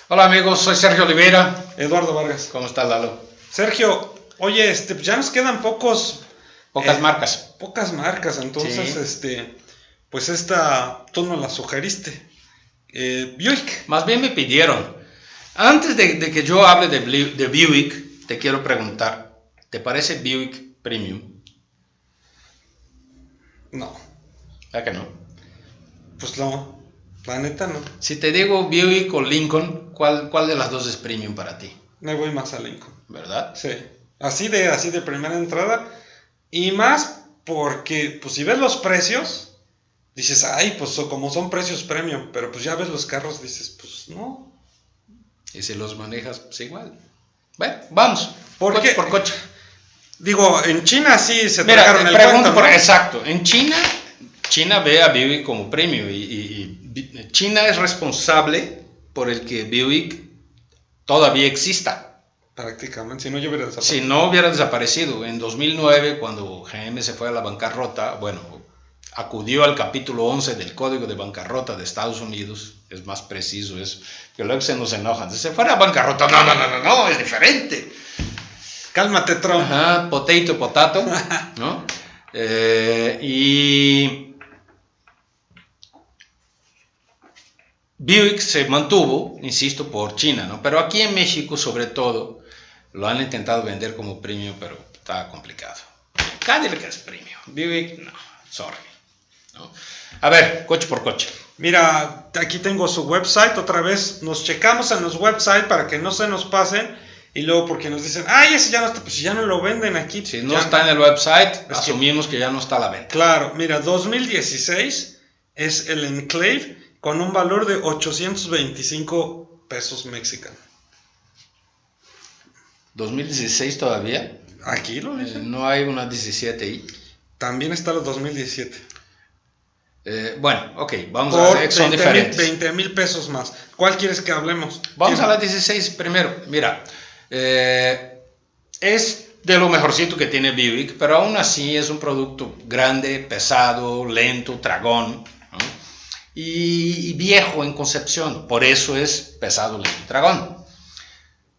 Hola amigos, soy Sergio Oliveira. Eduardo Vargas. ¿Cómo estás, Lalo? Sergio, oye, ya nos quedan Pocas marcas. Pocas marcas, entonces, Sí. pues tú nos la sugeriste. Buick. Más bien me pidieron. Antes de que yo hable de Buick, te quiero preguntar, ¿te parece Buick Premium? No, ¿A que no? pues no, la neta no. Si te digo Buick o Lincoln, ¿cuál de las dos es Premium para ti? Me voy más a Lincoln. ¿Verdad? Sí, así de primera entrada. Y más porque, pues si ves los precios, dices, ay, pues como son precios premium, pero pues ya ves los carros, dices, pues no. Y si los manejas, pues igual. Bueno, vamos. Coche por coche. Digo, en China sí se Mira, tragaron el pregunto cuento, ¿no? exacto. En China ve a Buick como premium y China es responsable por el que Buick todavía exista. Prácticamente, si no yo hubiera desaparecido. Si no hubiera desaparecido, en 2009, cuando GM se fue a la bancarrota, bueno, acudió al capítulo 11 del Código de Bancarrota de Estados Unidos, es más preciso eso, que luego se nos enojan, se fuera a bancarrota, no, es diferente. Cálmate, Trump. Ajá, potato, ¿no? Y Buick se mantuvo, insisto, por China, ¿no? Pero aquí en México, sobre todo, lo han intentado vender como premium, pero está complicado. Cadillac es premium, Buick, no, sorry. ¿No? A ver, coche por coche. Mira, aquí tengo su website, otra vez nos checamos en los websites para que no se nos pasen. Y luego porque nos dicen, ay, ese ya no está, pues si ya no lo venden aquí. Si no está en el website, asumimos que ya no está a la venta. Claro, mira, 2016 es el Enclave con un valor de 825 pesos mexicanos. 2016 todavía. Aquí lo dice. No hay una 17i. También está los 2017. Bueno, ok, vamos a ver, son diferentes. 20,000 pesos más. ¿Cuál quieres que hablemos? Vamos a la 16 primero. Mira, es de lo mejorcito que tiene Buick, pero aún así es un producto grande, pesado, lento, tragón, ¿no? y viejo en concepción, por eso es pesado, lento, tragón.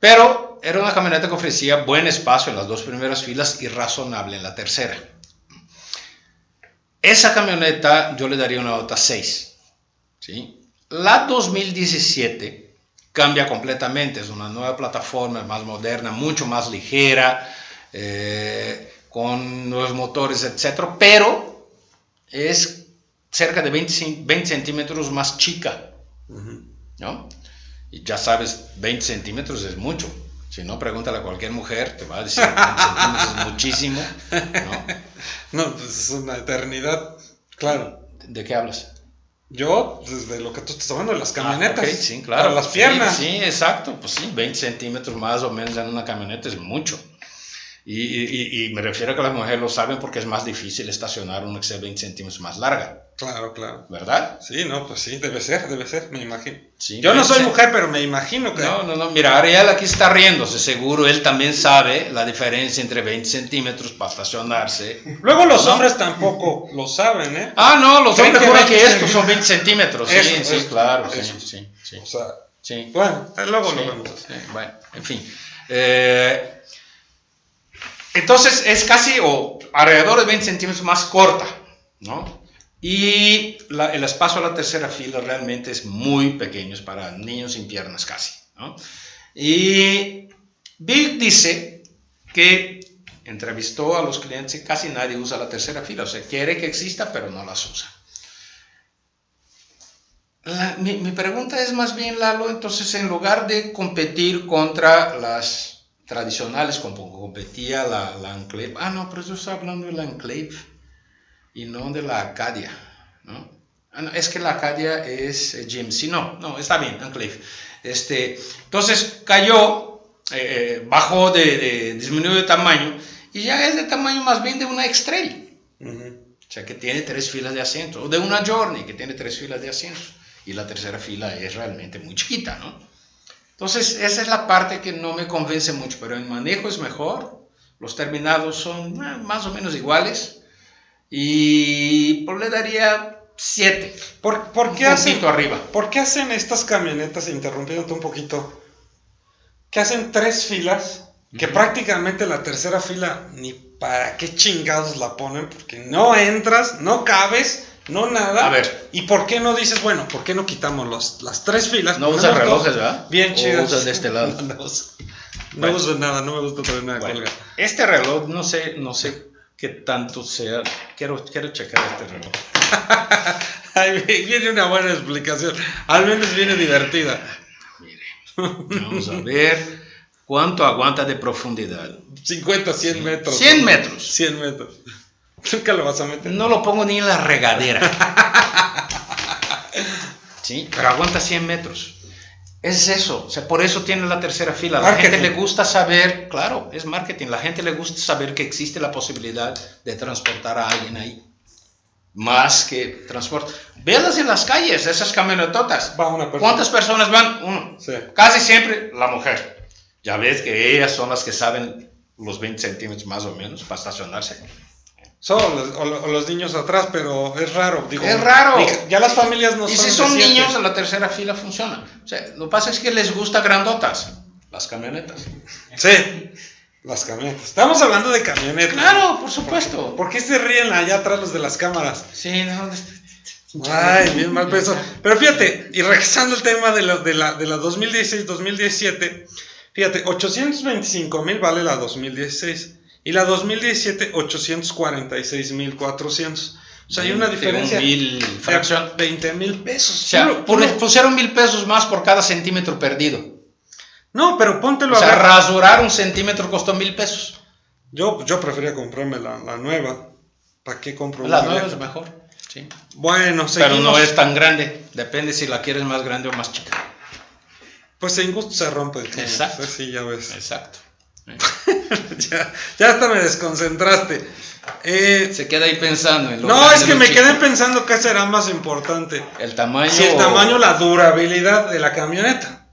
Pero era una camioneta que ofrecía buen espacio en las dos primeras filas y razonable en la tercera. Esa camioneta yo le daría una nota 6, ¿sí? La 2017 cambia completamente, es una nueva plataforma, más moderna, mucho más ligera, con nuevos motores, etc. Pero es cerca de 20 centímetros más chica, ¿no? Y ya sabes, 20 centímetros es mucho. Si no, pregúntale a cualquier mujer, te va a decir 20 centímetros es muchísimo, ¿no? No, pues es una eternidad, claro. ¿De qué hablas? Yo, desde lo que tú estás hablando de las camionetas. Okay, sí, claro. Para las piernas. Sí, exacto. Pues sí, 20 centímetros más o menos en una camioneta es mucho. Y me refiero a que las mujeres lo saben porque es más difícil estacionar una que sea 20 centímetros más larga. Claro. ¿Verdad? Sí, no, pues sí, debe ser, me imagino. Sí, yo no soy mujer, pero me imagino que... No, mira, Ariel aquí está riéndose, seguro él también sabe la diferencia entre 20 centímetros para estacionarse. Luego los hombres tampoco lo saben, ¿eh? No, los hombres juran que estos son 20 centímetros. Sí, claro, sí. O sea, sí. Bueno, luego lo vemos. Sí, bueno, en fin. Entonces es casi alrededor de 20 centímetros más corta, ¿no? Y el espacio a la tercera fila realmente es muy pequeño, es para niños sin piernas casi, ¿no? Y Buick dice que entrevistó a los clientes y casi nadie usa la tercera fila, o sea, quiere que exista, pero no las usa. Mi pregunta es más bien, Lalo, entonces en lugar de competir contra las tradicionales como competía la Enclave, no, pero yo estoy hablando de la Enclave y no de la Acadia, ¿no? No, es que la Acadia es GMC, no, está bien, Enclave. Entonces cayó, bajó disminuyó de tamaño y ya es de tamaño más bien de una X-Trail, o sea que tiene 3 filas de asientos, o de una Journey que tiene 3 filas de asientos y la tercera fila es realmente muy chiquita, ¿no? Entonces, esa es la parte que no me convence mucho, pero en manejo es mejor, los terminados son más o menos iguales y pues le daría 7. ¿Por qué un hacen, poquito arriba. ¿Por qué hacen estas camionetas, interrumpiéndote un poquito, que hacen 3 filas, que prácticamente la tercera fila ni para qué chingados la ponen, porque no entras, no cabes, no nada? A ver. ¿Y por qué no dices, bueno, por qué no quitamos las 3 filas? No usas ponemos relojes, 2 ¿verdad? bien ¿O chidas. usas de este lado? No uso nada, no me gusta traer nada colgado. Este reloj, no sé qué tanto sea. Quiero checar este reloj. Ahí viene una buena explicación. Al menos viene divertida. Mire, vamos a ver cuánto aguanta de profundidad. 50, 100 metros. 100 metros. 100 metros. Nunca lo vas a meter. No lo pongo ni en la regadera. Sí, pero aguanta 100 metros. Es eso, o sea, por eso tiene la tercera fila. La gente le gusta saber, claro, es marketing. La gente le gusta saber que existe la posibilidad de transportar a alguien ahí. Más que transporte. Véalas en las calles, esas camionetotas. Va una persona. ¿Cuántas personas van? Uno. Sí. Casi siempre la mujer. Ya ves que ellas son las que saben los 20 centímetros más o menos para estacionarse. O los niños atrás, pero es raro. Digo, es raro. Ya las familias no son. Y si son de 7. niños, en la tercera fila funciona. O sea, lo que pasa es que les gusta grandotas, las camionetas. Sí, las camionetas. Estamos hablando de camionetas. Claro, por supuesto. ¿Por qué se ríen allá atrás los de las cámaras? Sí, no. Ay, bien mal peso. Pero fíjate, y regresando al tema de la 2016-2017, fíjate, 825,000 vale la 2016 y la 2017 846,400. O sea, hay una diferencia de fracción. 20,000 pesos. O sea, pusieron 1,000 pesos más por cada centímetro perdido. No, pero póntelo o sea, a ver. rasurar un centímetro costó 1,000 pesos. Yo prefería comprarme la nueva. ¿Para qué compro La una nueva vieja? es mejor. Sí. Bueno, seguimos. Pero no es tan grande. Depende si la quieres más grande o más chica. Pues en gusto se rompe. Exacto. Sí, ya ves. Exacto. ya hasta me desconcentraste. Se queda ahí pensando en lo no, grande, es que lo me chico. quedé pensando qué será más importante. El tamaño. Si el tamaño o la durabilidad de la camioneta.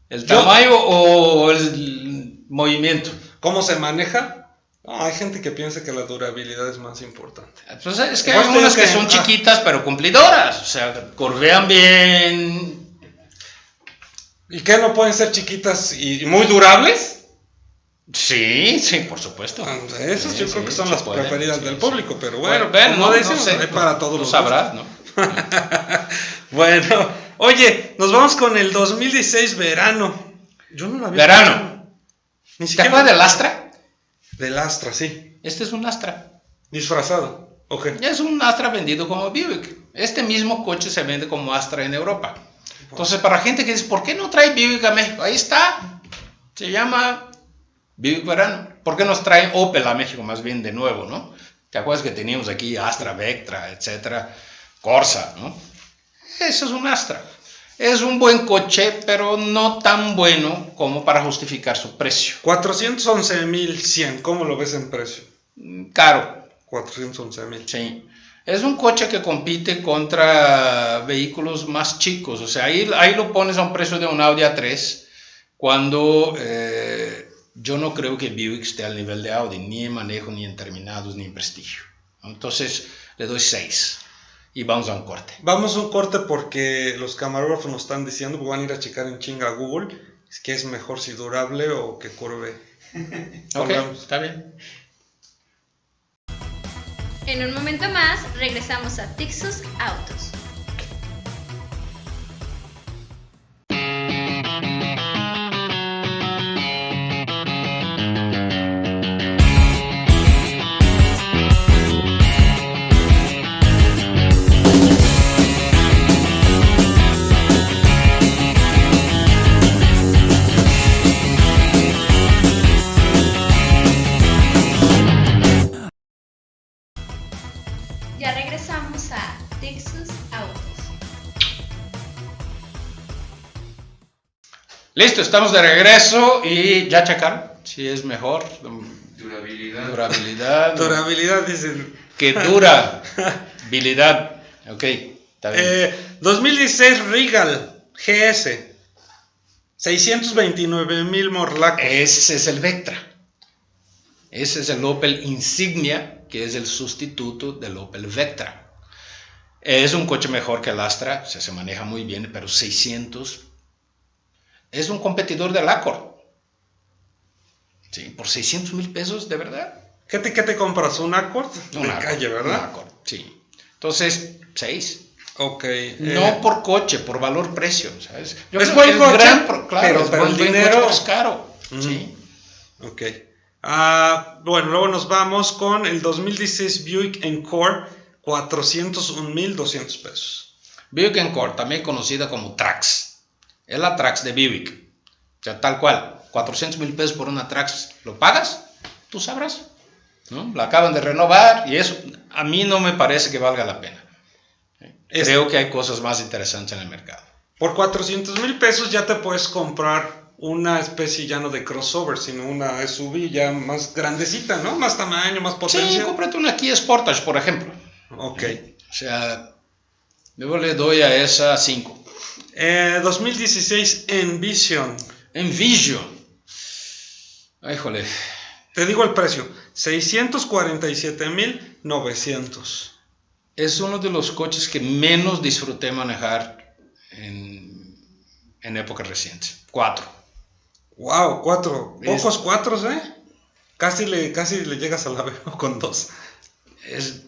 El tamaño o el movimiento. ¿Cómo se maneja? No, hay gente que piensa que la durabilidad es más importante. Pues es que hay unas que son chiquitas pero cumplidoras. O sea, curvean bien. ¿Y qué no pueden ser chiquitas y muy durables? Sí, por supuesto. Esas yo creo que son las preferidas del público, pero bueno, no decimos, sé, hay para todos los sabrás, ¿no? Bueno, oye, nos vamos con el 2016 verano. Yo no la vi. Verano. Ni ¿Te siquiera acuerdas del Astra? Del Astra, sí. Este es un Astra. Disfrazado. Okay. Es un Astra vendido como Buick. Este mismo coche se vende como Astra en Europa. Entonces, para gente que dice, ¿por qué no trae Buick a México? Ahí está. Se llama Buick Verano. ¿Por qué nos traen Opel a México más bien de nuevo, no? ¿Te acuerdas que teníamos aquí Astra, Vectra, etcétera? Corsa, ¿no? Eso es un Astra. Es un buen coche, pero no tan bueno como para justificar su precio. 411,100, ¿cómo lo ves en precio? Caro. 411,000. Sí. Es un coche que compite contra vehículos más chicos. O sea, ahí lo pones a un precio de un Audi A3 cuando yo no creo que Buick esté al nivel de Audi, ni en manejo, ni en terminados, ni en prestigio. Entonces le doy 6 y vamos a un corte. Vamos a un corte porque los camarógrafos nos están diciendo, van a ir a checar en chinga a Google, que es mejor si durable o que curve. Ok, está bien. En un momento más regresamos a Tixus Autos. Ya regresamos a Tixus Autos. Listo, estamos de regreso y ya checaron si es mejor. Durabilidad. Durabilidad, dicen. Que dura. Habilidad. Ok, está bien. 2016 Regal GS. 629,000 morlacos. Ese es el Vectra. Ese es el Opel Insignia, que es el sustituto del Opel Vectra. Es un coche mejor que el Astra, o sea, se maneja muy bien, pero 600 es un competidor del Accord. Sí, por 600 mil pesos, ¿de verdad? ¿Qué te compras? ¿Un Accord? Un Accord, calle, ¿verdad? Un Accord, sí. Entonces, 6. Ok. No por coche, por valor-precio, ¿sabes? Yo es creo buen que coche, claro, pero el buen dinero coche, es caro. Sí. Ok. Bueno, luego nos vamos con el 2016 Buick Encore, 401,200 pesos. Buick Encore, también conocida como Trax. Es la Trax de Buick. O sea, tal cual. 400 mil pesos por una Trax. ¿Lo pagas? Tú sabrás, ¿no? La acaban de renovar y eso a mí no me parece que valga la pena. Creo que hay cosas más interesantes en el mercado. Por 400 mil pesos ya te puedes comprar una especie ya no de crossover, sino una SUV ya más grandecita, ¿no? Más tamaño, más potencia. Sí, cómprate una Kia Sportage, por ejemplo. Ok. O sea, yo le doy a esa 5. 2016 Envision. Envision. Ay, jole. Te digo el precio, 647,900. Es uno de los coches que menos disfruté manejar en épocas recientes. 4. Wow, 4. Pocos 4, ¿eh? Casi le llegas a la B con 2. Es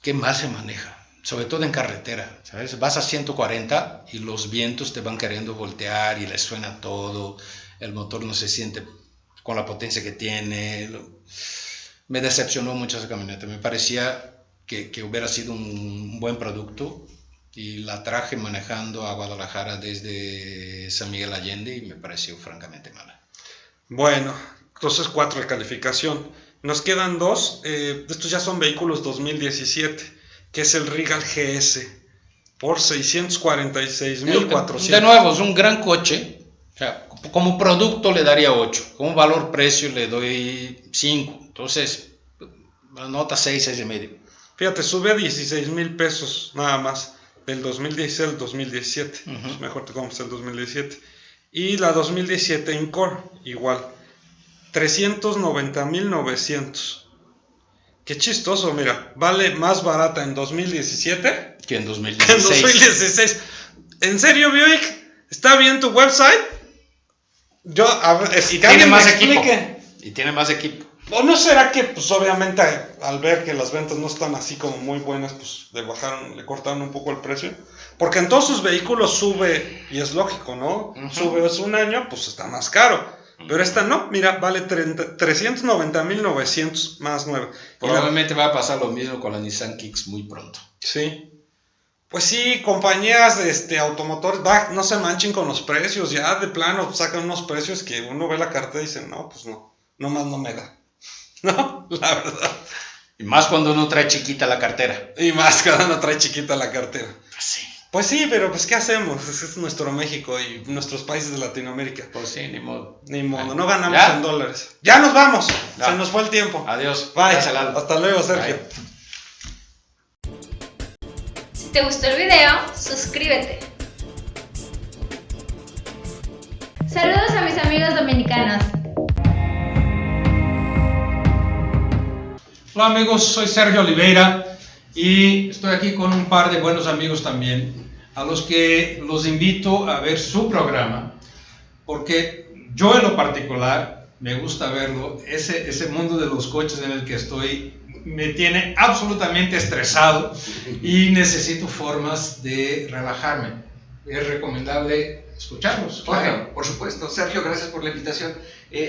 que más se maneja, sobre todo en carretera, ¿sabes? Vas a 140 y los vientos te van queriendo voltear y le suena todo, el motor no se siente con la potencia que tiene. Me decepcionó mucho esa camioneta, me parecía que hubiera sido un buen producto y la traje manejando a Guadalajara desde San Miguel Allende y me pareció francamente mala. Bueno, entonces 4 de calificación. Nos quedan 2, estos ya son vehículos 2017, que es el Regal GS, por 646,400. De nuevo, es un gran coche, o sea, como producto le daría 8, como valor-precio le doy 5, entonces la nota 6, 6,5. Fíjate, sube a 16,000 pesos nada más, del 2016 al 2017, pues mejor te compras el 2017. Y la 2017 Encore, igual, 390,900. Qué chistoso, mira, vale más barata en 2017 que en 2016. ¿En serio, Buick? ¿Está bien tu website? Y tiene más equipo. Y tiene más equipo. ¿O no será que, pues obviamente, al ver que las ventas no están así como muy buenas, pues le cortaron un poco el precio? Porque en todos sus vehículos sube, y es lógico, ¿no? Sube hace un año, pues está más caro. Pero esta no, mira, vale 390,900 más 9. Probablemente va a pasar lo mismo con la Nissan Kicks muy pronto. Sí. Pues sí, compañías automotores, no se manchen con los precios, ya de plano sacan unos precios que uno ve la cartera y dice, no, pues no, nomás no me da. No, la verdad. Y más cuando uno trae chiquita la cartera. Pues sí. Pues sí, pero pues ¿qué hacemos? Es nuestro México y nuestros países de Latinoamérica. Pues sí, ni modo. No ganamos en dólares. ¡Ya nos vamos! Ya. Se nos fue el tiempo. Adiós. Bye. Hasta luego, Sergio. Bye. Si te gustó el video, suscríbete. Saludos a mis amigos dominicanos. Hola amigos, soy Sergio Oliveira y estoy aquí con un par de buenos amigos también, a los que los invito a ver su programa, porque yo en lo particular me gusta verlo, ese mundo de los coches en el que estoy me tiene absolutamente estresado y necesito formas de relajarme. Es recomendable escucharlos. Claro, por supuesto. Sergio, gracias por la invitación.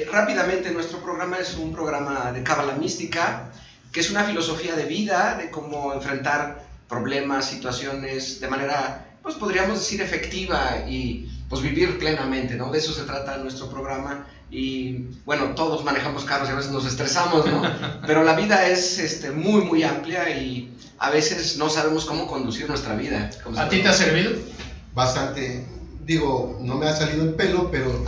Rápidamente, nuestro programa es un programa de cábala mística, que es una filosofía de vida, de cómo enfrentar problemas, situaciones de manera, pues podríamos decir, efectiva y pues vivir plenamente, ¿no? De eso se trata nuestro programa. Y bueno, todos manejamos carros y a veces nos estresamos, ¿no? Pero la vida es muy, muy amplia y a veces no sabemos cómo conducir nuestra vida. ¿A ti te ha servido? Bastante. Digo, no me ha salido el pelo, pero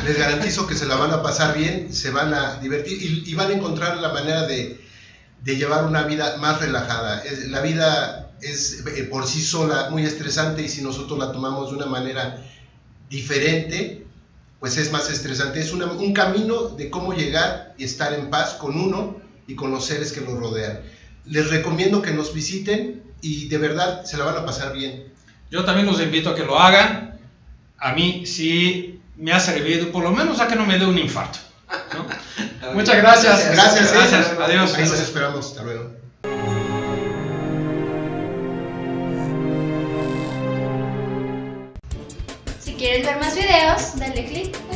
les garantizo que se la van a pasar bien, se van a divertir y van a encontrar la manera de llevar una vida más relajada. La vida es por sí sola muy estresante y si nosotros la tomamos de una manera diferente, pues es más estresante. Es un camino de cómo llegar y estar en paz con uno y con los seres que nos rodean. Les recomiendo que nos visiten y de verdad se la van a pasar bien. Yo también los invito a que lo hagan. A mí sí me ha servido, por lo menos a que no me dé un infarto, ¿no? Muchas gracias. Gracias. Adiós. Ahí los esperamos. Hasta luego. Si quieres ver más videos, dale click